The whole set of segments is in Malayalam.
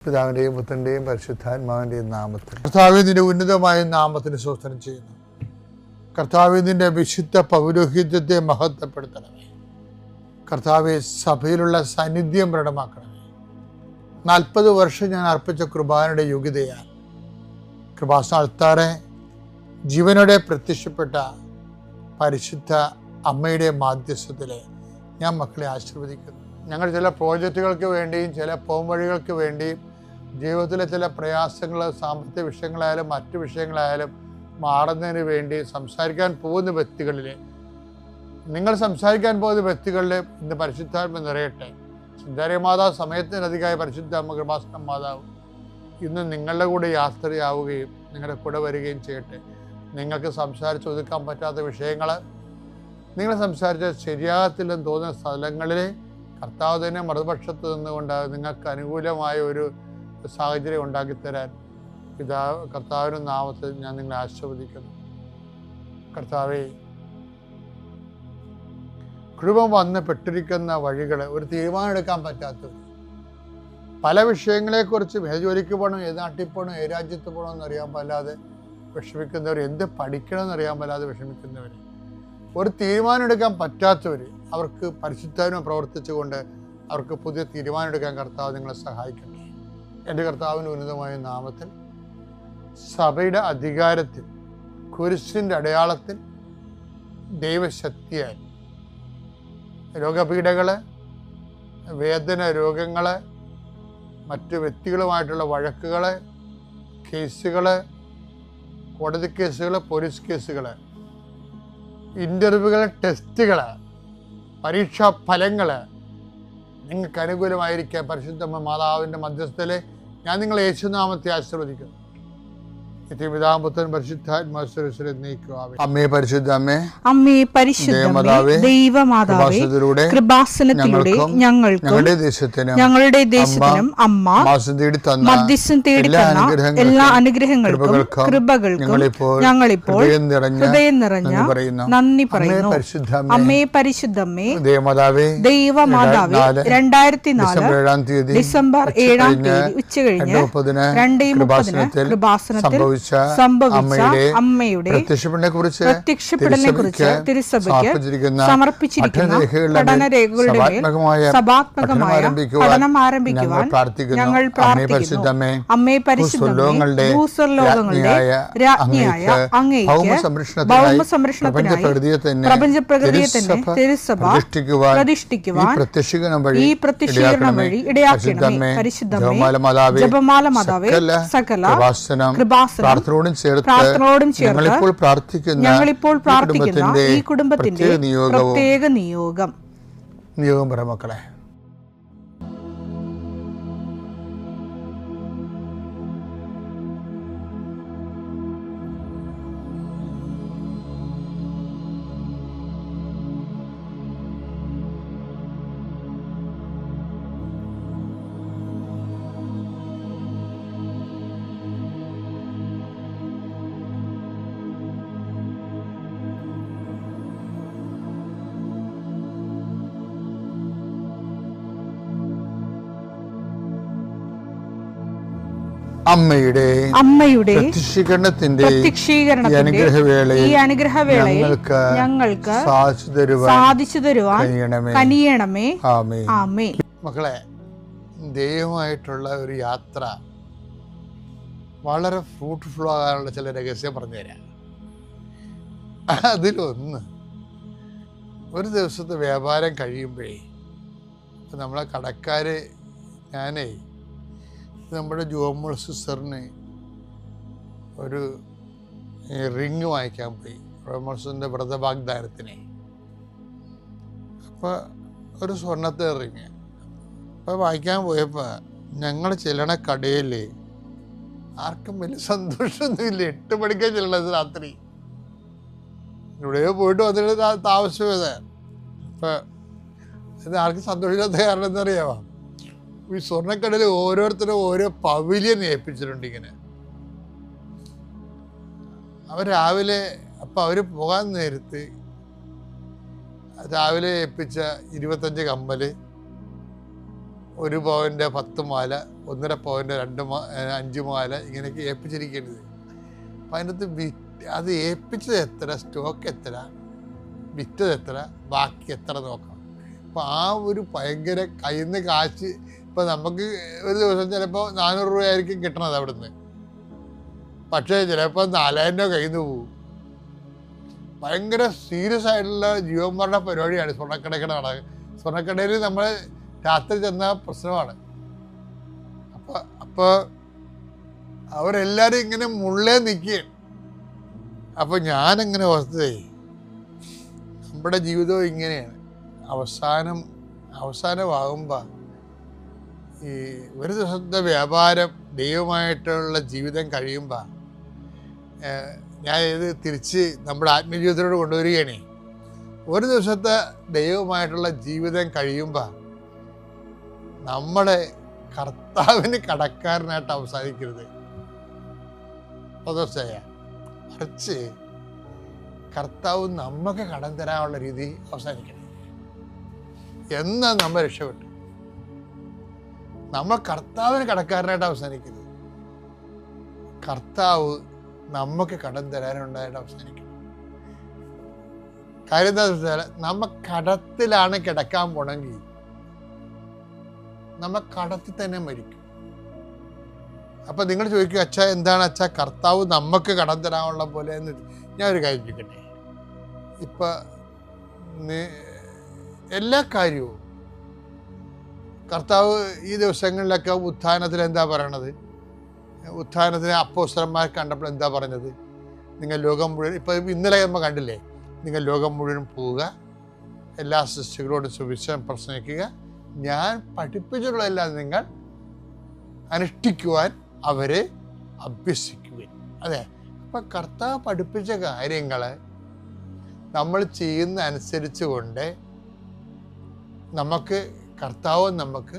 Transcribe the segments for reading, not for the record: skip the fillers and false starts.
പിതാവിൻ്റെയും പുത്രൻ്റെയും പരിശുദ്ധാത്മാവിൻ്റെയും നാമത്തിൽ കർത്താവേ, നിന്റെ ഉന്നതമായ നാമത്തിന് സ്തോത്രം ചെയ്യുന്നു. കർത്താവേ, നിന്റെ വിശുദ്ധ പൗരോഹിത്യത്തെ മഹത്വപ്പെടുത്തണമേ. കർത്താവേ, സഭയിലുള്ള സാന്നിധ്യം പ്രകടമാക്കണമേ. 40 വർഷം ഞാൻ അർപ്പിച്ച കൃപാനയുടെ യോഗ്യതയാൽ കൃപാസ്ഥാനത്താറെ ജീവനോടെ പ്രത്യക്ഷപ്പെട്ട പരിശുദ്ധ അമ്മയുടെ മാധ്യസ്ഥത്തിൽ ഞാൻ മക്കളെ ആശീർവദിക്കുന്നു. ഞങ്ങൾ ചില പ്രോജക്റ്റുകൾക്ക് വേണ്ടിയും ചില പോംവഴികൾക്ക് വേണ്ടിയും ജീവിതത്തിലെ ചില പ്രയാസങ്ങൾ, സാമ്പത്തിക വിഷയങ്ങളായാലും മറ്റു വിഷയങ്ങളായാലും മാറുന്നതിന് വേണ്ടി സംസാരിക്കാൻ പോകുന്ന വ്യക്തികളിൽ, നിങ്ങൾ സംസാരിക്കാൻ പോകുന്ന വ്യക്തികളിൽ ഇന്ന് പരിശുദ്ധാത്മ നിറയട്ടെ. സുന്ദരി മാതാവ് സമയത്തിനധികമായ പരിശുദ്ധ അമ്മ കൃപാസന മാതാവ് ഇന്ന് നിങ്ങളുടെ കൂടെ യാത്രയാവുകയും നിങ്ങളുടെ കൂടെ വരികയും ചെയ്യട്ടെ. നിങ്ങൾക്ക് സംസാരിച്ച് ഒതുക്കാൻ പറ്റാത്ത വിഷയങ്ങൾ, നിങ്ങൾ സംസാരിച്ച ശരിയാകത്തില്ലെന്ന് തോന്നുന്ന സ്ഥലങ്ങളിൽ കർത്താവ് തന്നെ മറുപക്ഷത്ത് നിന്നുകൊണ്ട് നിങ്ങൾക്ക് അനുകൂലമായ ഒരു സാഹചര്യം ഉണ്ടാക്കിത്തരാൻ കർത്താവിൻ്റെ നാമത്തിൽ ഞാൻ നിങ്ങളെ ആശീർവദിക്കുന്നു. കർത്താവേ, കൃപ വന്ന് പെട്ടിരിക്കുന്ന വഴികൾ ഒരു തീരുമാനം എടുക്കാൻ പറ്റാത്തവർ, പല വിഷയങ്ങളെക്കുറിച്ചും ഏത് ജോലിക്ക് പോകണം, ഏത് നാട്ടിൽ പോകണം, ഏത് രാജ്യത്ത് പോകണമെന്ന് അറിയാൻ പാടില്ലാതെ വിഷമിക്കുന്നവർ, എന്ത് പഠിക്കണമെന്ന് അറിയാൻ പാടില്ലാതെ വിഷമിക്കുന്നവർ, ഒരു തീരുമാനം എടുക്കാൻ പറ്റാത്തവർ, അവർക്ക് പരിശുദ്ധാത്മാവ് പ്രവർത്തിച്ചുകൊണ്ട് അവർക്ക് പുതിയ തീരുമാനം എടുക്കാൻ കർത്താവ് നിങ്ങളെ സഹായിക്കട്ടെ. എൻ്റെ കർത്താവിൻ്റെ ഉന്നതമായ നാമത്തിൽ സഭയുടെ അധികാരത്തിൽ, കുരിശിൻ്റെ അടയാളത്തിൽ, ദൈവശക്തിയാൽ രോഗപീഠകൾ, വേദന രോഗങ്ങൾ, മറ്റ് വ്യക്തികളുമായിട്ടുള്ള വഴക്കുകൾ, കേസുകൾ, കോടതി കേസുകൾ, പോലീസ് കേസുകൾ, ഇൻ്റർവ്യൂകൾ, ടെസ്റ്റുകൾ, പരീക്ഷാ ഫലങ്ങൾ നിങ്ങൾക്ക് അനുകൂലമായിരിക്കാൻ പരിശുദ്ധ മാതാവിൻ്റെ മധ്യസ്ഥതയിൽ ഞാൻ നിങ്ങളെ യേശുനാമത്തെ ആശീർവദിക്കുന്നു. അമ്മേ പരിശുദ്ധ അമ്മേ, അമ്മേ പരിശുദ്ധ ദൈവമാതാവേ, കൃപാസനത്തിലൂടെ ഞങ്ങളുടെ ദേശത്തിനും അമ്മ മധ്യസ്ഥം തേടി തന്ന എല്ലാ അനുഗ്രഹങ്ങൾക്കും കൃപകൾക്കും ഞങ്ങളിപ്പോൾ ഹൃദയം നിറഞ്ഞ നന്ദി പറയുന്നു. അമ്മേ പരിശുദ്ധമ്മേ ദൈവമാതാവേ, 2004 ഡിസംബർ 7 ഉച്ചകഴിഞ്ഞ് 2:30 കൃപാസനത്തിൽ സംഭവിച്ച അമ്മയുടെ പ്രത്യക്ഷപ്പെടലിനെക്കുറിച്ച് തിരുസഭയ്ക്ക് സമർപ്പിച്ചിരിക്കുന്ന പഠനരേഖകളുടെ മേൽ സഭാത്മകമായ പഠനം ആരംഭിക്കുവാൻ ഞങ്ങൾ പ്രാർത്ഥിക്കുന്നു. അമ്മേ പരിശുദ്ധമേ, ഭൂസ്വർലോകങ്ങളുടെ രാജ്ഞിയായ അങ്ങേയ്ക്ക് ഭൗമസംരക്ഷണത്തിനായി പ്രപഞ്ചപ്രകൃതിയെ തന്നെ തിരുസഭ പ്രതിഷ്ഠിക്കുവാൻ ഈ പ്രത്യക്ഷീകരണം വഴി ഇടയാക്കണമേ. പരിശുദ്ധമേ, ജപമാല മാതാവേ, സകല കൃപാസനം പ്രാർത്ഥനയോടും ചേർത്ത് ഞങ്ങളിപ്പോൾ പ്രാർത്ഥിക്കുന്ന ഈ കുടുംബത്തിന്റെ പ്രത്യേക നിയോഗം മക്കളെ. അമ്മയുടെ പ്രത്യക്ഷീകരണത്തിന്റെ ഈ അനുഗ്രഹവേളയിൽ ഞങ്ങൾക്ക് സാധിച്ചു തരുവാൻ കനിയണമേ. ആമേൻ. മക്കളെ, ദൈവമായിട്ടുള്ള ഒരു യാത്ര വളരെ ഫ്രൂട്ട്ഫുൾ ആകാനുള്ള ചില രഹസ്യം പറഞ്ഞുതരാം. അതിലൊന്ന്, ഒരു ദിവസത്തെ വ്യാപാരം കഴിയുമ്പോഴേ നമ്മളെ കടക്കാര്, നമ്മുടെ ജോമോൾ സിസ്റ്ററിന് ഒരു റിങ് വാങ്ങിക്കാൻ പോയി, ജോമോൾസിൻ്റെ വ്രതവാഗ്ദാനത്തിന്. അപ്പോൾ ഒരു സ്വർണ്ണത്തെ റിങ് അപ്പോൾ വാങ്ങിക്കാൻ പോയപ്പോൾ ഞങ്ങൾ ചെല്ലണ കടയിൽ ആർക്കും വലിയ സന്തോഷമൊന്നുമില്ല. 8 മണിക്കാണ് ചെല്ലണത് രാത്രി. ഇവിടെയോ പോയിട്ട് വന്നിട്ട് താമസിച്ചത്. അപ്പം ഇത് ആർക്കും സന്തോഷമില്ലാത്ത കാരണം എന്നറിയാമോ? ഈ സ്വർണ്ണക്കടയിൽ ഓരോരുത്തരും ഓരോ പവിലിയൻ ഏൽപ്പിച്ചിട്ടുണ്ട്. ഇങ്ങനെ അവർ രാവിലെ, അപ്പം അവർ പോകാൻ നേരത്ത് രാവിലെ ഏൽപ്പിച്ച 25 കമ്മൽ, 1 പവൻ്റെ 10 മാല, 1.5 പവൻ്റെ 5 മാല ഇങ്ങനെയൊക്കെ ഏൽപ്പിച്ചിരിക്കേണ്ടത്. അപ്പം അതിനകത്ത് അത് ഏൽപ്പിച്ചത് എത്ര, സ്റ്റോക്ക് എത്ര, വിറ്റത് എത്ര, ബാക്കി എത്ര നോക്കണം. അപ്പോൾ ആ ഒരു ഭയങ്കര കയ്യിൽ നിന്ന് കാശ്, ഇപ്പോൾ നമുക്ക് ഒരു ദിവസം ചിലപ്പോൾ 400 രൂപയായിരിക്കും കിട്ടണത് അവിടുന്ന്, പക്ഷേ ചിലപ്പോൾ 4000 രൂപ കയ്യിൽ നിന്ന് പോകും. ഭയങ്കര സീരിയസ് ആയിട്ടുള്ള ജീവന്മാരുടെ പരിപാടിയാണ് സ്വർണ്ണക്കടയുടെ നടക്കുക. സ്വർണ്ണക്കടയിൽ നമ്മൾ രാത്രി ചെന്ന പ്രശ്നമാണ്. അപ്പോൾ അവരെല്ലാവരും ഇങ്ങനെ മുള്ളേ നിൽക്കുകയാണ്. അപ്പോൾ ഞാനെങ്ങനെ ഓർത്തതേ, നമ്മുടെ ജീവിതവും ഇങ്ങനെയാണ്. അവസാനമാകുമ്പോൾ ഈ ഒരു ദിവസത്തെ വ്യാപാരം ദൈവമായിട്ടുള്ള ജീവിതം കഴിയുമ്പോൾ ഞാൻ ഇത് തിരിച്ച് നമ്മുടെ ആത്മജീവിതത്തിലോട് കൊണ്ടുവരികയാണേ. ഒരു ദിവസത്തെ ദൈവമായിട്ടുള്ള ജീവിതം കഴിയുമ്പോൾ നമ്മുടെ കർത്താവിന് കടക്കാരനായിട്ട് അവസാനിക്കരുത്. മറിച്ച് കർത്താവ് നമുക്ക് കടം തരാനുള്ള രീതി അവസാനിക്കണം. എന്നാ നമ്മൾ രക്ഷപ്പെട്ടു. നമ്മൾ കർത്താവിന് കടക്കാരനായിട്ട് അവസാനിക്കരുത്. കർത്താവ് നമുക്ക് കടം തരാനുണ്ടായിട്ട് അവസാനിക്കണം. കാര്യം എന്താ വെച്ചാൽ, നമ്മ കടത്തിലാണ് കിടക്കാൻ പോണെങ്കിൽ നമ്മ കടത്തിൽ തന്നെ മരിക്കും. അപ്പം നിങ്ങൾ ചോദിക്കും, അച്ഛാ എന്താണ് അച്ഛാ കർത്താവ് നമുക്ക് കടം തരാനുള്ള പോലെ എന്ന്. ഞാനൊരു കാര്യം ചോദിക്കട്ടെ. ഇപ്പം എല്ലാ കാര്യവും കർത്താവ് ഈ ദിവസങ്ങളിലൊക്കെ ഉത്ഥാനത്തിൽ എന്താ പറയണത്? ഉത്ഥാനത്തിന് അപ്പോസ്തലന്മാർ കണ്ടപ്പോൾ എന്താ പറഞ്ഞത്? നിങ്ങൾ ലോകം മുഴുവൻ, ഇപ്പം ഇന്നലെ നമ്മൾ കണ്ടില്ലേ, നിങ്ങൾ ലോകം മുഴുവൻ പോവുക, എല്ലാ സൃഷ്ടികളോടും സുവിശേഷം പ്രസംഗിക്കുക, ഞാൻ പഠിപ്പിച്ചിട്ടുള്ളതെല്ലാം നിങ്ങൾ അനുഷ്ഠിക്കുവാൻ അവരെ അഭ്യസിക്കുവിൻ. അതെ, അപ്പം കർത്താവ് പഠിപ്പിച്ച കാര്യങ്ങൾ നമ്മൾ ചെയ്യുന്ന അനുസരിച്ച് കൊണ്ട് നമുക്ക് കർത്താവ് നമുക്ക്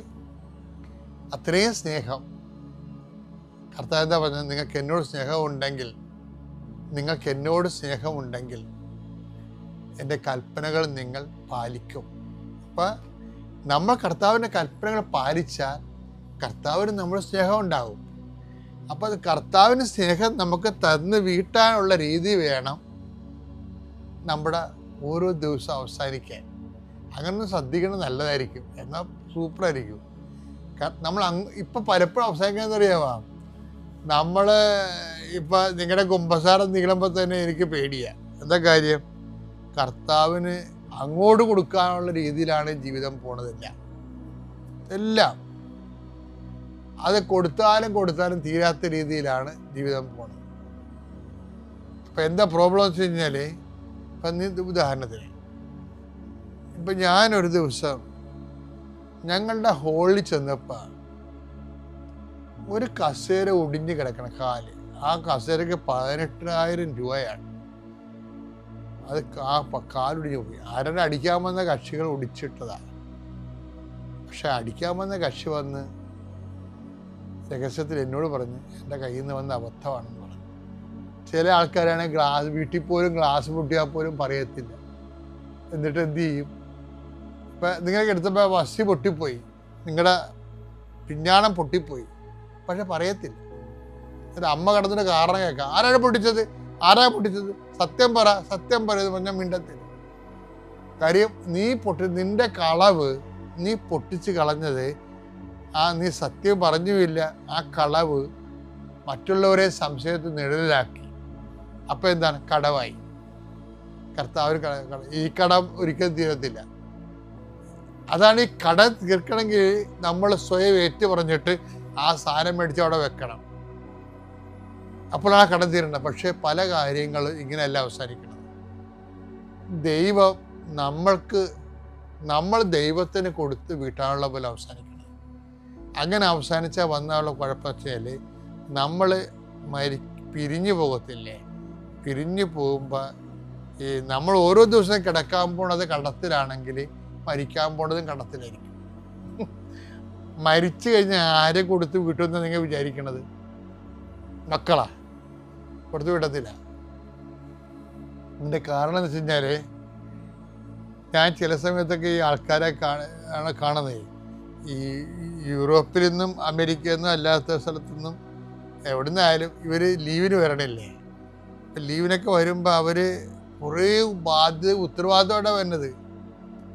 അത്രയും സ്നേഹം. കർത്താവ് എന്താ പറഞ്ഞത്? നിങ്ങൾക്ക് എന്നോട് സ്നേഹമുണ്ടെങ്കിൽ എൻ്റെ കൽപ്പനകൾ നിങ്ങൾ പാലിക്കും. അപ്പം നമ്മൾ കർത്താവിൻ്റെ കൽപ്പനകൾ പാലിച്ചാൽ കർത്താവിന് നമ്മുടെ സ്നേഹം ഉണ്ടാകും. അപ്പോൾ അത് കർത്താവിന് സ്നേഹം നമുക്ക് തന്ന് വീട്ടാനുള്ള രീതി വേണം നമ്മുടെ ഓരോ ദിവസം അവസാനിക്കാൻ. അങ്ങനെ ശ്രദ്ധിക്കണം, നല്ലതായിരിക്കും. എന്നാൽ സൂപ്പറായിരിക്കും. നമ്മൾ ഇപ്പം പലപ്പോഴും അവസാനിക്കാമെന്ന് അറിയാമോ? നമ്മൾ ഇപ്പം നിങ്ങളുടെ കുമ്പസാരം നീളുമ്പോൾ തന്നെ എനിക്ക് പേടിയാണ്. എന്താ കാര്യം? കർത്താവിന് അങ്ങോട്ട് കൊടുക്കാനുള്ള രീതിയിലാണ് ജീവിതം പോണതില്ല. എല്ലാം അത് കൊടുത്താലും തീരാത്ത രീതിയിലാണ് ജീവിതം പോണത്. ഇപ്പം എന്താ പ്രോബ്ലം വെച്ച് കഴിഞ്ഞാൽ, ഇപ്പം ഉദാഹരണത്തിന് ഇപ്പം ഞാനൊരു ദിവസം ഞങ്ങളുടെ ഹോളിൽ ചെന്നപ്പോൾ ഒരു കസേര ഒടിഞ്ഞ് കിടക്കണം, കാല്. ആ കസേരയ്ക്ക് 18,000 രൂപയാണ്. അത് കാലൊടിഞ്ഞു പോയി. ആരുടെ അടിക്കാൻ വന്ന കക്ഷികൾ ഒടിച്ചിട്ടതാണ്. പക്ഷെ അടിക്കാൻ വന്ന കക്ഷി വന്ന് രഹസ്യത്തിൽ എന്നോട് പറഞ്ഞ് എൻ്റെ കയ്യിൽ നിന്ന് വന്ന അബദ്ധമാണെന്ന് പറഞ്ഞു. ചില ആൾക്കാരാണെങ്കിൽ വീട്ടിൽ പോലും ഗ്ലാസ് പൊട്ടിയാൽ പോലും പറയത്തില്ല. എന്നിട്ട് എന്ത് ചെയ്യും? ഇപ്പം നിങ്ങൾക്ക് എടുത്തപ്പോൾ വസി പൊട്ടിപ്പോയി, നിങ്ങളുടെ പിഞ്ഞാണം പൊട്ടിപ്പോയി, പക്ഷെ പറയത്തില്ല. എന്നിട്ട് അമ്മ കിടന്നിട്ട് കാരണം കേൾക്കാം, ആരാ പൊട്ടിച്ചത്, സത്യം പറ എന്ന് പറഞ്ഞാൽ മിണ്ടത്തില്ല. കാര്യം നിന്റെ കളവ് നീ പൊട്ടിച്ച് കളഞ്ഞത്, നീ സത്യം പറഞ്ഞുമില്ല, ആ കളവ് മറ്റുള്ളവരെ സംശയത്തിൽ നിഴലാക്കി. അപ്പം എന്താണ്? കടമായി. കർത്താവ് ഈ കടം ഒരിക്കലും തീരത്തില്ല. അതാണ് ഈ കടം തീർക്കണമെങ്കിൽ നമ്മൾ സ്വയം ഏറ്റു പറഞ്ഞിട്ട് ആ സാധനം മേടിച്ച് അവിടെ വെക്കണം. അപ്പോൾ ആ കടം തീരണ്ട. പക്ഷേ പല കാര്യങ്ങളും ഇങ്ങനെയല്ല അവസാനിക്കണം. ദൈവം നമ്മൾ ദൈവത്തിന് കൊടുത്ത് വീട്ടാനുള്ള പോലെ അവസാനിക്കണം. അങ്ങനെ അവസാനിച്ചാൽ വന്നുള്ള കുഴപ്പം വെച്ചാൽ നമ്മൾ പിരിഞ്ഞു പോകത്തില്ലേ? പിരിഞ്ഞു പോകുമ്പോൾ നമ്മൾ ഓരോ ദിവസം കിടക്കാൻ പോണത് കടത്തിലാണെങ്കിൽ മരിക്കാൻ പോണതും കടത്തിലായിരിക്കും. മരിച്ചു കഴിഞ്ഞാൽ ആരെ കൊടുത്ത് വിട്ടുമെന്ന് നിങ്ങൾ വിചാരിക്കണത്? മക്കളാ? കൊടുത്തു വിടത്തില്ല. ഇതിൻ്റെ കാരണം എന്ന് വെച്ച് കഴിഞ്ഞാൽ, ഞാൻ ചില സമയത്തൊക്കെ ഈ ആൾക്കാരെ കാണുന്നത്, ഈ യൂറോപ്പിൽ നിന്നും അമേരിക്കയിൽ നിന്നും അല്ലാത്ത സ്ഥലത്തു നിന്നും എവിടെ നിന്നായാലും ഇവർ ലീവിന് വരണില്ലേ. ഇപ്പം ലീവിനൊക്കെ വരുമ്പോൾ അവർ കുറേ ഉത്തരവാദിത്തത്തോടെ വരുന്നത്.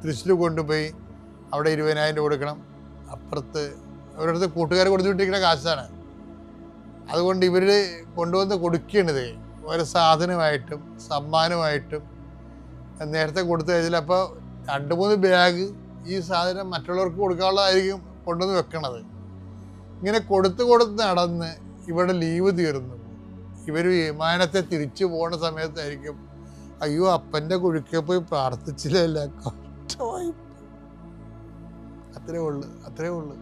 തൃശ്ശൂർ കൊണ്ടുപോയി അവിടെ 20,000 കൊടുക്കണം, അപ്പുറത്ത് അവരടുത്ത് കൂട്ടുകാർ കൊടുത്തുവിട്ടിരിക്കുന്ന കാശാണ്. അതുകൊണ്ട് ഇവർ കൊണ്ടുവന്ന് കൊടുക്കണത് ഓരോ സാധനമായിട്ടും സമ്മാനമായിട്ടും നേരത്തെ കൊടുത്തു കഴിഞ്ഞാൽ അപ്പോൾ 2-3 ബാഗ് ഈ സാധനം മറ്റുള്ളവർക്ക് കൊടുക്കാനുള്ളതായിരിക്കും കൊണ്ടുവന്ന് വെക്കണത്. ഇങ്ങനെ കൊടുത്ത് നടന്ന് ഇവിടെ ലീവ് തീർന്നു. ഇവർ വിമാനത്തെ തിരിച്ചു പോണ സമയത്തായിരിക്കും, അയ്യോ അപ്പൻ്റെ കുഴുക്കെ പോയി പ്രാർത്ഥിച്ചില്ല, കഷ്ടമായി. അത്രേ ഉള്ളു,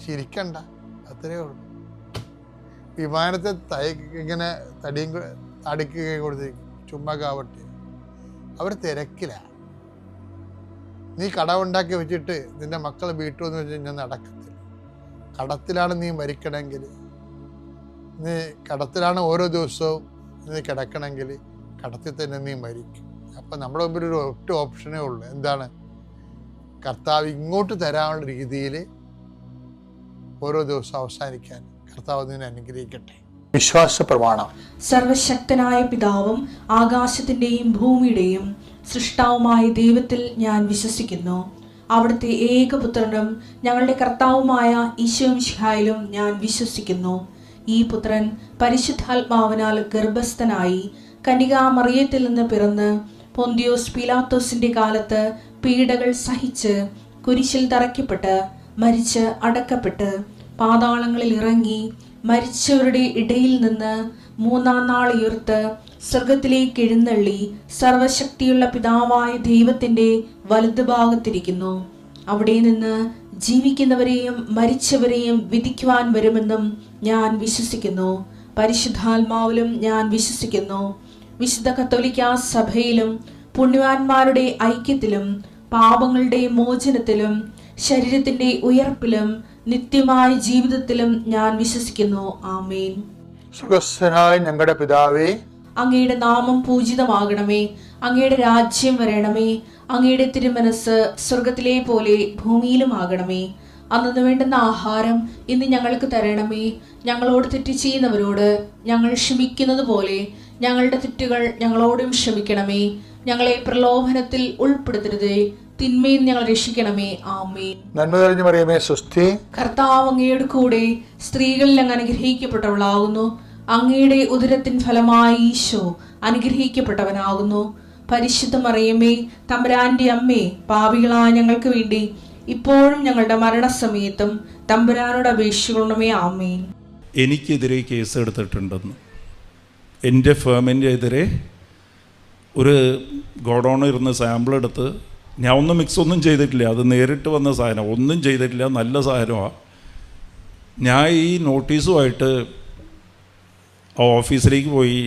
ചിരിക്കണ്ട, അത്രേ ഉള്ളു. വിമാനത്തെ ഇങ്ങനെ തടിക്ക് കൊടുത്തിരിക്കും, ചുമ്മാ കാവട്ടെ. അവർ തിരക്കിലാണ്. നീ കടമുണ്ടാക്കി വെച്ചിട്ട് നിന്റെ മക്കളെ വീട്ടുമെന്ന് വെച്ച് കഴിഞ്ഞാൽ നടക്കത്തില്ല. കടത്തിലാണ് നീ മരിക്കണമെങ്കിൽ, നീ കടത്തിലാണ് ഓരോ ദിവസവും നീ കിടക്കണമെങ്കിൽ കടത്തിൽ തന്നെ നീ മരിക്കും. അപ്പം നമ്മുടെ മുമ്പിൽ ഒരു ഒറ്റ ഓപ്ഷനേ ഉള്ളൂ. എന്താണ്? കർത്താവ് ഇങ്ങോട്ട് തരാനുള്ള രീതിയിൽ ഓരോ ദിവസം അവസാനിക്കാൻ കർത്താവ് നിന്നെ അനുഗ്രഹിക്കട്ടെ. വിശ്വാസ പ്രമാണം. സർവശക്തനായ പിതാവും ആകാശത്തിന്റെയും ഭൂമിയുടെയും സൃഷ്ടാവുമായ ദൈവത്തിൽ ഞാൻ വിശ്വസിക്കുന്നു. അവിടുത്തെ ഏകപുത്രനും ഞങ്ങളുടെ കർത്താവുമായ ഈശോ മിശിഹായിലും ഞാൻ വിശ്വസിക്കുന്നു. ഈ പുത്രൻ പരിശുദ്ധാത്മാവിനാൽ ഗർഭസ്ഥനായി കന്യകാമറിയത്തിൽ നിന്ന് പിറന്ന് പൊന്തിയോസ് പീലാത്തോസിന്റെ കാലത്ത് പീഡകൾ സഹിച്ച് കുരിശിൽ തറയ്ക്കപ്പെട്ട് മരിച്ച് അടക്കപ്പെട്ട് പാതാളങ്ങളിൽ ഇറങ്ങി മരിച്ചവരുടെ ഇടയിൽ നിന്ന് 3-ാം നാൾ ഉയർത്ത് സ്വർഗത്തിലേക്ക് എഴുന്നള്ളി സർവശക്തിയുള്ള പിതാവായ ദൈവത്തിന്റെ വലതുഭാഗത്തിരിക്കുന്നു. അവിടെ നിന്ന് ജീവിക്കുന്നവരെയും മരിച്ചവരെയും വിധിക്കുവാൻ വരുമെന്നും ഞാൻ വിശ്വസിക്കുന്നു. പരിശുദ്ധാത്മാവിലും ഞാൻ വിശ്വസിക്കുന്നു. വിശുദ്ധ കത്തോലിക്കാ സഭയിലും പുണ്യവാന്മാരുടെ ഐക്യത്തിലും പാപങ്ങളുടെ മോചനത്തിലും ശരീരത്തിന്റെ ഉയർപ്പിലും നിത്യമായ ജീവിതത്തിലും ഞാൻ വിശ്വസിക്കുന്നു. ആമേൻ. സുഖസ്ഥനായ ഞങ്ങളുടെ പിതാവേ, അങ്ങയുടെ നാമം പൂജിതമാകണമേ. അങ്ങയുടെ രാജ്യം വരണമേ. അങ്ങയുടെ തിരുമനസ് സ്വർഗത്തിലെ പോലെ ഭൂമിയിലും ആകണമേ. അന്നു വേണ്ടുന്ന ആഹാരം ഇന്ന് ഞങ്ങൾക്ക് തരണമേ. ഞങ്ങളോട് തെറ്റ് ചെയ്യുന്നവരോട് ഞങ്ങൾ ക്ഷമിക്കുന്നത് പോലെ ഞങ്ങളുടെ തെറ്റുകൾ ഞങ്ങളോടും ക്ഷമിക്കണമേ. ഞങ്ങളെ പ്രലോഭനത്തിൽ ഉൾപ്പെടുത്തരുതേ, തിന്മയിൽ ഞങ്ങൾ രക്ഷിക്കണമേ. ആമേൻ. നന്മ നിറഞ്ഞ മറിയമേ സ്വസ്തി, കർത്താവ് അങ്ങയുടെ കൂടെ സ്ത്രീകളിൽ അങ്ങ് അനുഗ്രഹിക്കപ്പെട്ടവളാകുന്നു. അങ്ങയുടെ ഉദരത്തിൻ ഫലമായി ഈശോ അനുഗ്രഹിക്കപ്പെട്ടവനാകുന്നു. പരിശുദ്ധ മറിയമേ, തമ്പുരാന്റെ അമ്മേ, പാപികളായ ഞങ്ങൾക്ക് വേണ്ടി ഇപ്പോഴും ഞങ്ങളുടെ മരണസമയത്തും തമ്പുരാനോട് അപേക്ഷിക്കണമേ. ആമേൻ. എനിക്കെതിരെ കേസ് എടുത്തിട്ടുണ്ടെന്ന്, എൻ്റെ ഫേമിൻ്റെ എതിരെ ഒരു ഗോഡൗണിൽ ഇരുന്ന് സാമ്പിൾ എടുത്ത്, ഞാൻ ഒന്നും മിക്സ് ഒന്നും ചെയ്തിട്ടില്ല, അത് നേരിട്ട് വന്ന സാധനം, ഒന്നും ചെയ്തിട്ടില്ല, നല്ല സാധനമാണ്. ഞാൻ ഈ നോട്ടീസുമായിട്ട് ആ ഓഫീസിലേക്ക് പോയി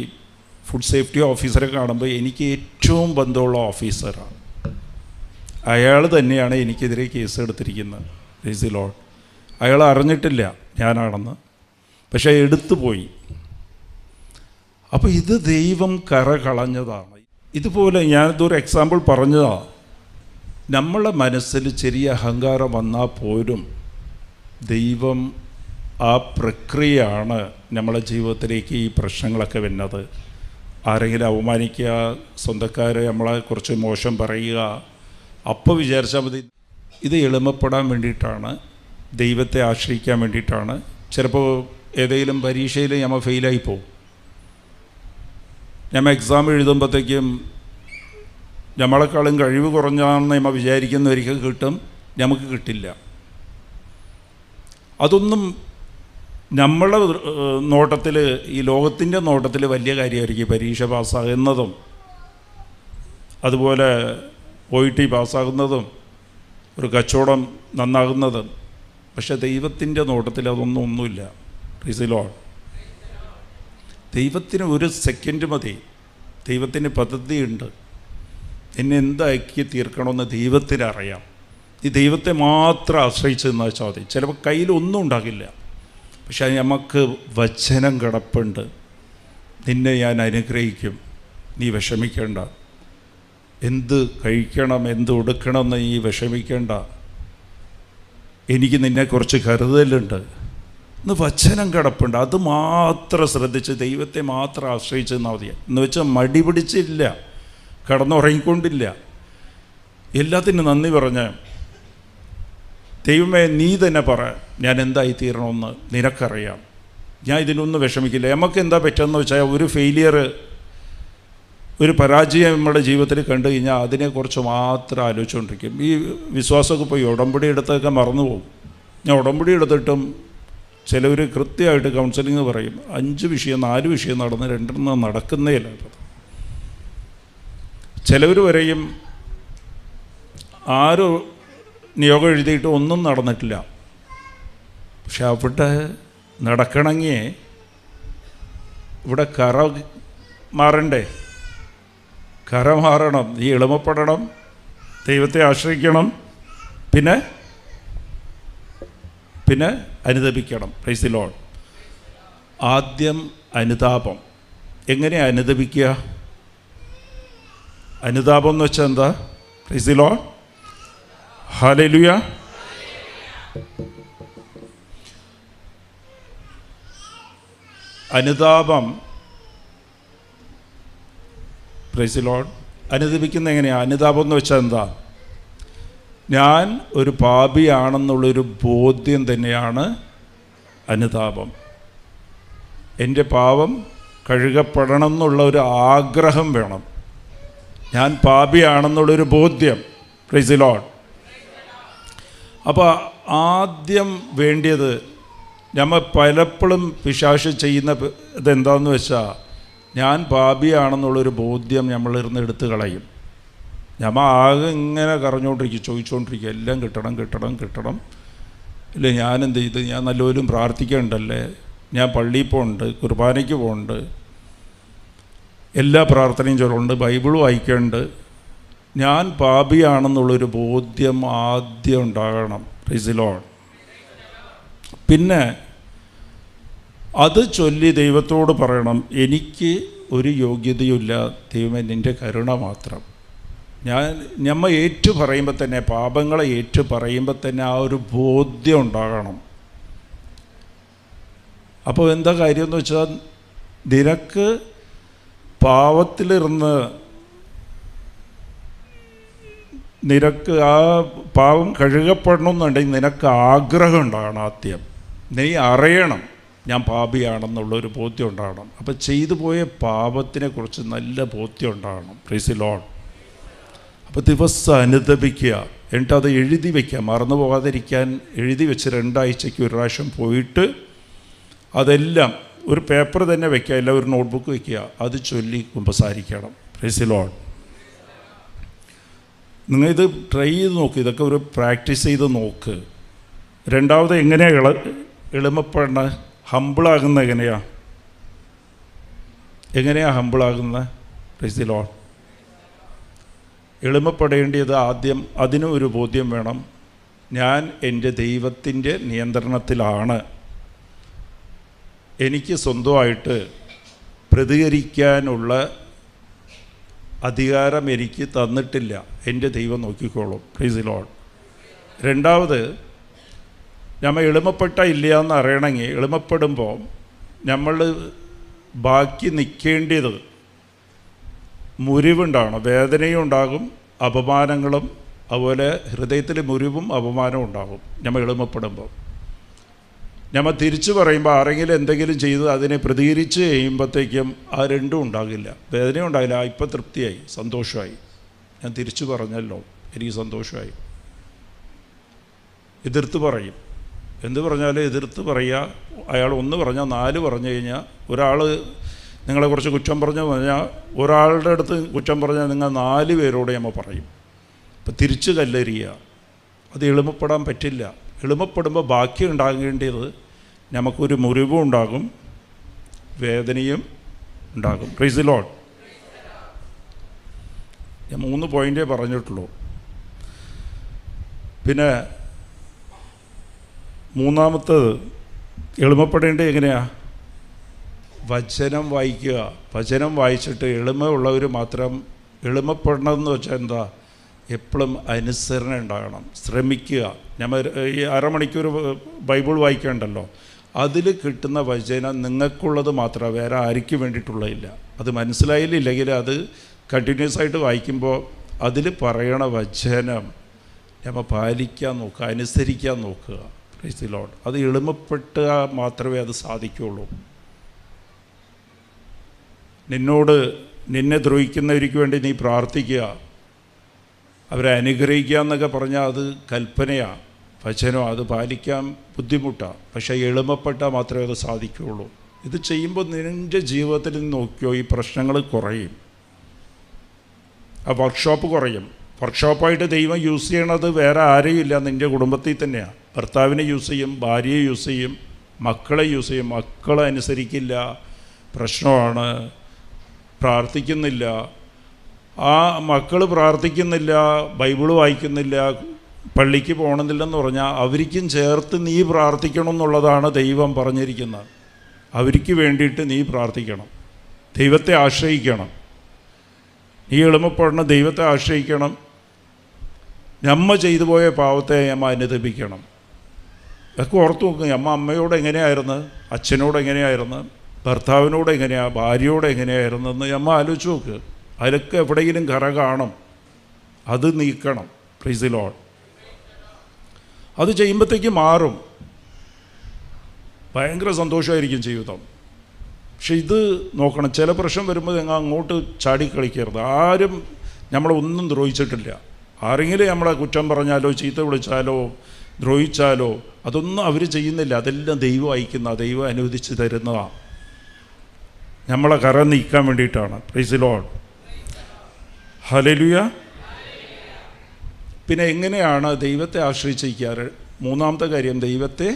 ഫുഡ് സേഫ്റ്റി ഓഫീസറെ കാണുമ്പോൾ എനിക്ക് ഏറ്റവും ബന്ധമുള്ള ഓഫീസറാണ്. അയാൾ തന്നെയാണ് എനിക്കെതിരെ കേസ് എടുത്തിരിക്കുന്നത്. Price the Lord. അയാൾ അറിഞ്ഞിട്ടില്ല ഞാനാണെന്ന്, പക്ഷേ എടുത്തു പോയി. അപ്പോൾ ഇത് ദൈവം കറ കളഞ്ഞതാണ്. ഇതുപോലെ ഞാനിതൊരു എക്സാമ്പിൾ പറഞ്ഞതാണ്. നമ്മളെ മനസ്സിൽ ചെറിയ അഹങ്കാരം വന്നാൽ പോലും ദൈവം ആ പ്രക്രിയയാണ് നമ്മളെ ജീവിതത്തിലേക്ക് ഈ പ്രശ്നങ്ങളൊക്കെ വരുന്നത്. ആരെങ്കിലും അവമാനിക്കുക, സ്വന്തക്കാരെ നമ്മളെക്കുറിച്ച് മോശം പറയുക, അപ്പോൾ വിചാരിച്ചാൽ മതി. ഇത് എളിമപ്പെടാൻ വേണ്ടിയിട്ടാണ്, ദൈവത്തെ ആശ്രയിക്കാൻ വേണ്ടിയിട്ടാണ്. ചിലപ്പോൾ ഏതെങ്കിലും പരീക്ഷയിൽ നമ്മൾ ഫെയിലായി പോകും. നമ്മൾ എക്സാം എഴുതുമ്പോഴത്തേക്കും നമ്മളെക്കാളും കഴിവ് കുറഞ്ഞാണെന്ന് നമ്മൾ വിചാരിക്കുന്നവർക്ക് കിട്ടും, നമുക്ക് കിട്ടില്ല. അതൊന്നും നമ്മളെ നോട്ടത്തിൽ, ഈ ലോകത്തിൻ്റെ നോട്ടത്തിൽ വലിയ കാര്യമായിരിക്കും പരീക്ഷ പാസ്സാകുന്നതും അതുപോലെ OET പാസ്സാകുന്നതും ഒരു കച്ചവടം നന്നാകുന്നതും. പക്ഷെ ദൈവത്തിൻ്റെ നോട്ടത്തിൽ അതൊന്നും ഒന്നുമില്ല. Price the Lord. ദൈവത്തിന് ഒരു സെക്കൻഡ് മതി. ദൈവത്തിന് പദ്ധതിയുണ്ട്. എന്നെ എന്താക്കി തീർക്കണമെന്ന് ദൈവത്തിനറിയാം. ഈ ദൈവത്തെ മാത്രം ആശ്രയിച്ച് നിന്നാൽ മതി. ചിലപ്പോൾ കയ്യിലൊന്നും ഉണ്ടാകില്ല, പക്ഷെ നമുക്ക് വചനം കിടപ്പുണ്ട്. നിന്നെ ഞാൻ അനുഗ്രഹിക്കും, നീ വിഷമിക്കേണ്ട. എന്ത് കഴിക്കണം, എന്ത് ഉടുക്കണമെന്ന് നീ വിഷമിക്കേണ്ട. എനിക്ക് നിന്നെക്കുറിച്ച് കരുതലുണ്ട് ഇന്ന് വചനം കിടപ്പുണ്ട്. അത് മാത്രം ശ്രദ്ധിച്ച് ദൈവത്തെ മാത്രം ആശ്രയിച്ച് നിന്നാൽ മതി. എന്ന് വെച്ചാൽ മടി പിടിച്ചില്ല, കടന്നുറങ്ങിക്കൊണ്ടില്ല, എല്ലാത്തിനും നന്ദി പറഞ്ഞ് ദൈവമേ നീ തന്നെ പറ ഞാൻ എന്തായി തീരണമെന്ന് നിനക്കറിയാം, ഞാൻ ഇതിനൊന്നും വിഷമിക്കില്ല. നമുക്ക് എന്താ പറ്റുമെന്ന് വെച്ചാൽ ഒരു ഫെയിലിയർ, ഒരു പരാജയം നമ്മുടെ ജീവിതത്തിൽ കണ്ടു കഴിഞ്ഞാൽ അതിനെക്കുറിച്ച് മാത്രം ആലോചിച്ചുകൊണ്ടിരിക്കും. ഈ വിശ്വാസമൊക്കെ പോയി ഉടമ്പടി എടുത്തൊക്കെ മറന്നു പോകും. ഞാൻ ഉടമ്പടി എടുത്തിട്ടും ചിലവർ കൃത്യമായിട്ട് കൗൺസിലിംഗ് പറയും 5 വിഷയം 4 വിഷയം നടന്ന് 2 നടക്കുന്നേയില്ല. ചിലവർ പറയും 6 നിയോഗം എഴുതിയിട്ട് ഒന്നും നടന്നിട്ടില്ല. പക്ഷെ അവിടെ നടക്കണമെങ്കിൽ ഇവിടെ കറ മാറണ്ടേ? കറ മാറണം, നീ എളിമപ്പെടണം, ദൈവത്തെ ആശ്രയിക്കണം, പിന്നെ അനുതപിക്കണം. Price the Lord. ആദ്യം അനുതാപം. എങ്ങനെയാണ് അനുതപിക്കുക? അനുതാപം എന്ന് വെച്ചാൽ എന്താ? Price the Lord. ഹല്ലേലൂയ. അനുതാപം, പ്രൈസ് ദി ലോർഡ്. അനുദപിക്കുന്നത് എങ്ങനെയാണ്? അനുതാപം എന്ന് വെച്ചാൽ എന്താ? ഞാൻ ഒരു പാപിയാണെന്നുള്ളൊരു ബോധ്യം തന്നെയാണ് അനുതാപം. എൻ്റെ പാപം കഴുകപ്പെടണം എന്നുള്ള ഒരു ആഗ്രഹം വേണം. ഞാൻ പാപിയാണെന്നുള്ളൊരു ബോധ്യം. Price the Lord. അപ്പോൾ ആദ്യം വേണ്ടിയത്, നമ്മൾ പലപ്പോഴും പിശാച് ചെയ്യുന്ന ഇതെന്താണെന്ന് വെച്ചാൽ ഞാൻ പാപിയാണെന്നുള്ളൊരു ബോധ്യം നമ്മളിരുന്ന് എടുത്ത് കളയും. നമ്മൾ ആകെ ഇങ്ങനെ കറഞ്ഞുകൊണ്ടിരിക്കും, ചോദിച്ചുകൊണ്ടിരിക്കുക, എല്ലാം കിട്ടണം. ഇല്ല ഞാനെന്ത് ചെയ്ത്, ഞാൻ നല്ലപോലും പ്രാർത്ഥിക്കേണ്ടല്ലേ, ഞാൻ പള്ളിയിൽ പോകുന്നുണ്ട്, കുർബാനയ്ക്ക് പോകുന്നുണ്ട്, എല്ലാ പ്രാർത്ഥനയും ചൊല്ലുന്നുണ്ട്, ബൈബിളും വായിക്കുന്നുണ്ട്. ഞാൻ പാപിയാണെന്നുള്ളൊരു ബോധ്യം ആദ്യം ഉണ്ടാകണം. Price the Lord. പിന്നെ അത് ചൊല്ലി ദൈവത്തോട് പറയണം, എനിക്ക് ഒരു യോഗ്യതയുമില്ല ദൈവമേ, നിൻ്റെ കരുണ മാത്രം. നമ്മൾ ഏറ്റു പറയുമ്പോൾ തന്നെ, പാപങ്ങളെ ഏറ്റു പറയുമ്പോൾ തന്നെ ആ ഒരു ബോധ്യം ഉണ്ടാകണം. അപ്പോൾ എന്താ കാര്യമെന്ന് വെച്ചാൽ, നിനക്ക് പാവത്തിലിരുന്ന് നിനക്ക് ആ പാവം കഴുകപ്പെടണമെന്നുണ്ടെങ്കിൽ നിനക്ക് ആഗ്രഹം ഉണ്ടാകണം. ആദ്യം നീ അറിയണം ഞാൻ പാപിയാണെന്നുള്ളൊരു ബോധ്യം ഉണ്ടാകണം. അപ്പം ചെയ്തു പോയ പാപത്തിനെക്കുറിച്ച് നല്ല ബോധ്യം ഉണ്ടാകണം. Price the Lord. അപ്പോൾ ദിവസം അനുദപിക്കുക, എന്നിട്ട് അത് എഴുതി വയ്ക്കുക, മറന്നു പോകാതിരിക്കാൻ എഴുതി വെച്ച് 2 ആഴ്ചയ്ക്ക് ഒരു പ്രാവശ്യം പോയിട്ട് അതെല്ലാം ഒരു പേപ്പർ തന്നെ വയ്ക്കുക, എല്ലാം ഒരു നോട്ട്ബുക്ക് വയ്ക്കുക, അത് ചൊല്ലി കുമ്പസാരിക്കണം. Praise the lord. നിങ്ങളിത് ട്രൈ ചെയ്ത് നോക്ക്, ഇതൊക്കെ ഒരു പ്രാക്ടീസ് ചെയ്ത് നോക്ക്. രണ്ടാമത് എങ്ങനെയാണ് എളിമപ്പെടണ, ഹമ്പിളാകുന്നത് എങ്ങനെയാണ് ഹമ്പിളാകുന്നത്? Praise the lord. എളിമപ്പെടേണ്ടത് ആദ്യം അതിനും ഒരു ബോധ്യം വേണം. ഞാൻ എൻ്റെ ദൈവത്തിൻ്റെ നിയന്ത്രണത്തിലാണ്, എനിക്ക് സ്വന്തമായിട്ട് പ്രതികരിക്കാനുള്ള അധികാരം എനിക്ക് തന്നിട്ടില്ല, എൻ്റെ ദൈവം നോക്കിക്കോളും. Price the Lord. രണ്ടാമത്, നമ്മൾ എളിമപ്പെട്ട ഇല്ല എന്ന് അറിയണമെങ്കിൽ, എളിമപ്പെടുമ്പോൾ നമ്മൾ ബാക്കി നിൽക്കേണ്ടത് മുറിവുണ്ടാകണം, വേദനയും ഉണ്ടാകും, അപമാനങ്ങളും, അതുപോലെ ഹൃദയത്തിൽ മുറിവും അപമാനവും ഉണ്ടാകും. നമ്മൾ എളിമപ്പെടുമ്പോൾ നമ്മൾ തിരിച്ചു പറയുമ്പോൾ ആരെങ്കിലും എന്തെങ്കിലും ചെയ്ത് അതിനെ പ്രതികരിച്ച് കഴിയുമ്പോഴത്തേക്കും ആ രണ്ടും ഉണ്ടാകില്ല. വേദനയും ഉണ്ടാകില്ല, ഇപ്പം തൃപ്തിയായി, സന്തോഷമായി, ഞാൻ തിരിച്ചു പറഞ്ഞല്ലോ, എനിക്ക് സന്തോഷമായി. എതിർത്ത് പറയും. എന്ത് പറഞ്ഞാലും എതിർത്ത് പറയുക. അയാൾ 1 പറഞ്ഞാൽ 4 പറഞ്ഞു കഴിഞ്ഞാൽ, ഒരാൾ നിങ്ങളെക്കുറിച്ച് കുറ്റം പറഞ്ഞു പറഞ്ഞാൽ, ഒരാളുടെ അടുത്ത് കുറ്റം പറഞ്ഞാൽ നിങ്ങൾ 4 പേരോട് നമ്മൾ പറയും. അപ്പം തിരിച്ച് കല്ലെറിയുക, അത് എളിമപ്പെടാൻ പറ്റില്ല. എളിമപ്പെടുമ്പോൾ ബാക്കി ഉണ്ടാകേണ്ടത് നമുക്കൊരു മുറിവും ഉണ്ടാകും, വേദനയും ഉണ്ടാകും. Price the Lord. ഞാൻ 3 പോയിൻ്റേ പറഞ്ഞിട്ടുള്ളൂ. പിന്നെ മൂന്നാമത്തത്, എളിമപ്പെടേണ്ടത് എങ്ങനെയാണ്? വചനം വായിക്കുക. വചനം വായിച്ചിട്ട് എളിമ ഉള്ളവർ മാത്രം എളിമപ്പെടണമെന്ന് വെച്ചാൽ എന്താ? എപ്പോഴും അനുസരണ ഉണ്ടാകണം, ശ്രമിക്കുക. നമ്മൾ ഈ അരമണിക്കൂർ ബൈബിൾ വായിക്കണ്ടല്ലോ, അതിൽ കിട്ടുന്ന വചനം നിങ്ങൾക്കുള്ളത് മാത്രമേ, വേറെ ആർക്കും വേണ്ടിയിട്ടുള്ളതില്ല. അത് മനസ്സിലായില്ലെങ്കിൽ അത് കണ്ടിന്യൂസ് ആയിട്ട് വായിക്കുമ്പോൾ അതിൽ പറയണ വചനം നമ്മൾ പാലിക്കാൻ നോക്കുക, അനുസരിക്കാൻ നോക്കുക. Price the lord. അത് എളിമപ്പെട്ടാൽ മാത്രമേ അത് സാധിക്കുകയുള്ളൂ. നിന്നെ ദ്രോഹിക്കുന്നവർക്ക് വേണ്ടി നീ പ്രാർത്ഥിക്കുക, അവരെ അനുഗ്രഹിക്കുക എന്നൊക്കെ പറഞ്ഞാൽ അത് കൽപ്പനയാണ്, വചനം. അത് പാലിക്കാൻ ബുദ്ധിമുട്ടാണ്. പക്ഷേ എളിമപ്പെട്ടാൽ മാത്രമേ അത് സാധിക്കുകയുള്ളൂ. ഇത് ചെയ്യുമ്പോൾ നിൻ്റെ ജീവിതത്തിൽ നിന്ന് നോക്കിയോ ഈ പ്രശ്നങ്ങൾ കുറയും, ആ വർക്ക്ഷോപ്പ് കുറയും. വർക്ക്ഷോപ്പായിട്ട് ദൈവം യൂസ് ചെയ്യണത് വേറെ ആരെയും ഇല്ല, നിൻ്റെ കുടുംബത്തിൽ തന്നെയാണ്. ഭർത്താവിനെ യൂസ് ചെയ്യും, ഭാര്യയെ യൂസ് ചെയ്യും, മക്കളെ യൂസ് ചെയ്യും. മക്കളെ അനുസരിക്കില്ല, പ്രശ്നമാണ്, പ്രാർത്ഥിക്കുന്നില്ല. ആ മക്കൾ പ്രാർത്ഥിക്കുന്നില്ല, ബൈബിള് വായിക്കുന്നില്ല, പള്ളിക്ക് പോകണമെന്നില്ലെന്ന് പറഞ്ഞാൽ അവർക്കും ചേർത്ത് നീ പ്രാർത്ഥിക്കണം എന്നുള്ളതാണ് ദൈവം പറഞ്ഞിരിക്കുന്നത്. അവർക്ക് വേണ്ടിയിട്ട് നീ പ്രാർത്ഥിക്കണം, ദൈവത്തെ ആശ്രയിക്കണം. നീ എളിമപ്പെടണം, ദൈവത്തെ ആശ്രയിക്കണം. നമ്മ ചെയ്തു പോയ പാവത്തെ അമ്മ അനുദപിക്കണം. ഇതൊക്കെ ഓർത്ത് നോക്കുക. അമ്മയോട് എങ്ങനെയായിരുന്നു, അച്ഛനോട് എങ്ങനെയായിരുന്നു, ഭർത്താവിനോട് എങ്ങനെയാണ്, ഭാര്യയോട് എങ്ങനെയായിരുന്നെന്ന് അമ്മ ആലോചിച്ച് നോക്ക്. അതിലൊക്കെ എവിടെയെങ്കിലും കറ കാണും, അത് നീക്കണം. Praise the lord. അത് ചെയ്യുമ്പോഴത്തേക്ക് മാറും, ഭയങ്കര സന്തോഷമായിരിക്കും ജീവിതം. പക്ഷെ ഇത് നോക്കണം, ചില പ്രശ്നം വരുമ്പോൾ ഞങ്ങൾ അങ്ങോട്ട് ചാടിക്കളിക്കരുത്. ആരും നമ്മളൊന്നും ദ്രോഹിച്ചിട്ടില്ല. ആരെങ്കിലും നമ്മളെ കുറ്റം പറഞ്ഞാലോ ചീത്ത വിളിച്ചാലോ ദ്രോഹിച്ചാലോ അതൊന്നും അവർ ചെയ്യുന്നില്ല. അതെല്ലാം ദൈവം അയക്കുന്ന, ദൈവം അനുവദിച്ച് തരുന്നതാണ്, നമ്മളെ കറ നീക്കാൻ വേണ്ടിയിട്ടാണ്. Price the Lord. ഹല്ലേലൂയ. പിന്നെ എങ്ങനെയാണ് ദൈവത്തെ ആശ്രയിച്ചിരിക്കാറ്? മൂന്നാമത്തെ കാര്യം, ദൈവത്തെ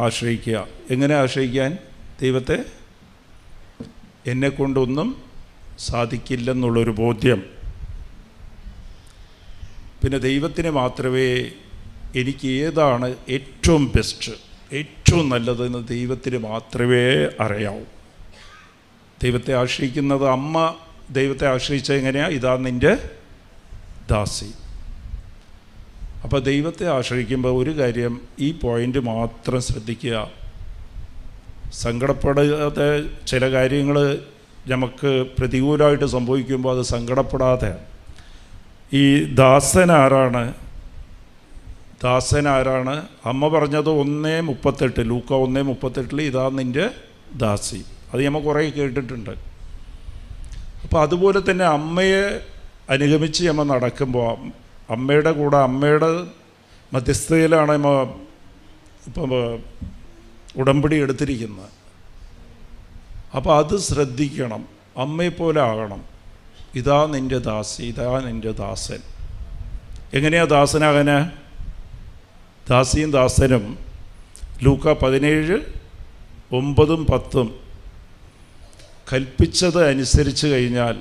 ആശ്രയിക്കുക. എങ്ങനെ ആശ്രയിക്കാൻ? ദൈവത്തെ എന്നെക്കൊണ്ടൊന്നും സാധിക്കില്ലെന്നുള്ളൊരു ബോധ്യം. പിന്നെ ദൈവത്തിന് മാത്രമേ എനിക്ക് ഏതാണ് ഏറ്റവും ബെസ്റ്റ്, ഏറ്റവും നല്ലതെന്ന് ദൈവത്തിന് മാത്രമേ അറിയാവൂ. ദൈവത്തെ ആശ്രയിക്കുന്നത്, അമ്മ ദൈവത്തെ ആശ്രയിച്ച എങ്ങനെയാണ്? ഇതാ നിൻ്റെ ദാസി. അപ്പോൾ ദൈവത്തെ ആശ്രയിക്കുമ്പോൾ ഒരു കാര്യം, ഈ പോയിൻ്റ് മാത്രം ശ്രദ്ധിക്കുക. സങ്കടപ്പെടാതെ, ചില കാര്യങ്ങൾ നമുക്ക് പ്രതികൂലമായിട്ട് സംഭവിക്കുമ്പോൾ അത് സങ്കടപ്പെടാതെ. ഈ ദാസൻ ആരാണ്? അമ്മ പറഞ്ഞത് 1:38, ലൂക്ക 1:38, ഇതാ നിൻ്റെ ദാസി. അത് നമ്മൾ കുറേ കേട്ടിട്ടുണ്ട്. അപ്പോൾ അതുപോലെ തന്നെ അമ്മയെ അനുഗമിച്ച് നമ്മൾ നടക്കുമ്പോൾ, അമ്മയുടെ കൂടെ, അമ്മയുടെ മധ്യസ്ഥതയിലാണ് നമ്മൾ ഇപ്പം ഉടമ്പടി എടുത്തിരിക്കുന്നത്. അപ്പോൾ അത് ശ്രദ്ധിക്കണം, അമ്മയെപ്പോലെ ആകണം. ഇതാ നിൻ്റെ ദാസി, ഇതാ നിൻ്റെ ദാസൻ. എങ്ങനെയാണ് ദാസനാകാന്? ദാസിയും ദാസനും ലൂക്ക 17:9-10 കൽപ്പിച്ചത് അനുസരിച്ച് കഴിഞ്ഞാൽ,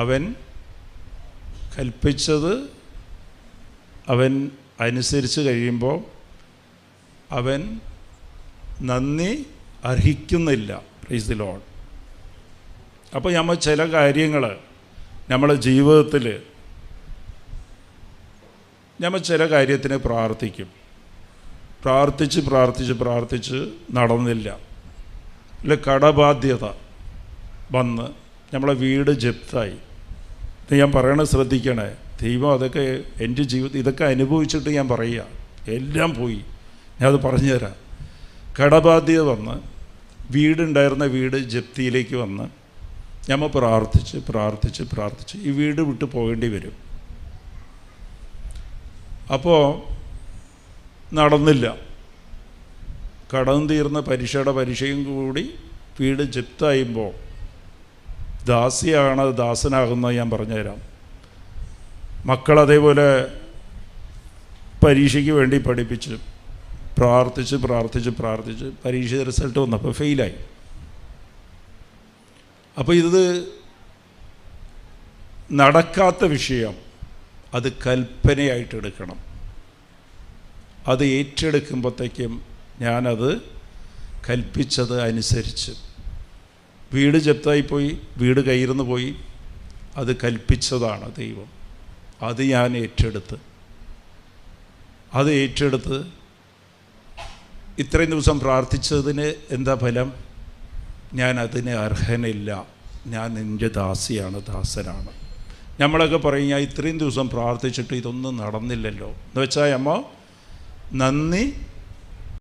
അവൻ കൽപ്പിച്ചത് അവൻ അനുസരിച്ച് കഴിയുമ്പോൾ അവൻ നന്ദി അർഹിക്കുന്നില്ല. Price the Lord. അപ്പോൾ നമ്മൾ ചില കാര്യങ്ങൾ നമ്മുടെ ജീവിതത്തിൽ നമ്മൾ ചില കാര്യത്തിന് പ്രാർത്ഥിച്ച് നടന്നില്ല. ഇല്ല, കടബാധ്യത വന്ന് നമ്മളെ വീട് ജപ്തായി. ഇത് ഞാൻ പറയണത് ശ്രദ്ധിക്കണേ. ദൈവം അതൊക്കെ എൻ്റെ ജീവിതത്തിൽ ഇതൊക്കെ അനുഭവിച്ചിട്ട് ഞാൻ പറയുക, എല്ലാം പോയി. ഞാനത് പറഞ്ഞുതരാം. കടബാധ്യത വന്ന്, വീടുണ്ടായിരുന്ന വീട് ജപ്തിയിലേക്ക് വന്ന്, നമ്മൾ പ്രാർത്ഥിച്ച് ഈ വീട് വിട്ട് പോകേണ്ടി വരും. അപ്പോൾ നടന്നില്ല. കടം തീർന്ന പരീക്ഷയും കൂടി വീട് ജപ്തായുമ്പോൾ ദാസിയാണ് ദാസനാകുന്നത് ഞാൻ പറഞ്ഞുതരാം. മക്കളതേപോലെ പരീക്ഷയ്ക്ക് വേണ്ടി പഠിപ്പിച്ച് പ്രാർത്ഥിച്ച് പരീക്ഷ റിസൾട്ട് വന്നപ്പോൾ ഫെയിലായി. അപ്പോൾ ഇത് നടക്കാത്ത വിഷയം, അത് കൽപ്പനയായിട്ട് എടുക്കണം. അത് ഏറ്റെടുക്കുമ്പോഴത്തേക്കും ഞാനത് കൽപ്പിച്ചത് അനുസരിച്ച്. വീട് ജപ്തായിപ്പോയി, വീട് കയ്യിരുന്ന് പോയി, അത് കൽപ്പിച്ചതാണ് ദൈവം. അത് ഞാൻ ഏറ്റെടുത്ത് ഇത്രയും ദിവസം പ്രാർത്ഥിച്ചതിന് എന്താ ഫലം? ഞാൻ അതിന് അർഹനില്ല, ഞാൻ നിൻ്റെ ദാസനാണ്. നമ്മളൊക്കെ പറയും, ഞാൻ ഇത്രയും ദിവസം പ്രാർത്ഥിച്ചിട്ട് ഇതൊന്നും നടന്നില്ലല്ലോ എന്ന് വെച്ചാൽ അമ്മ നന്ദി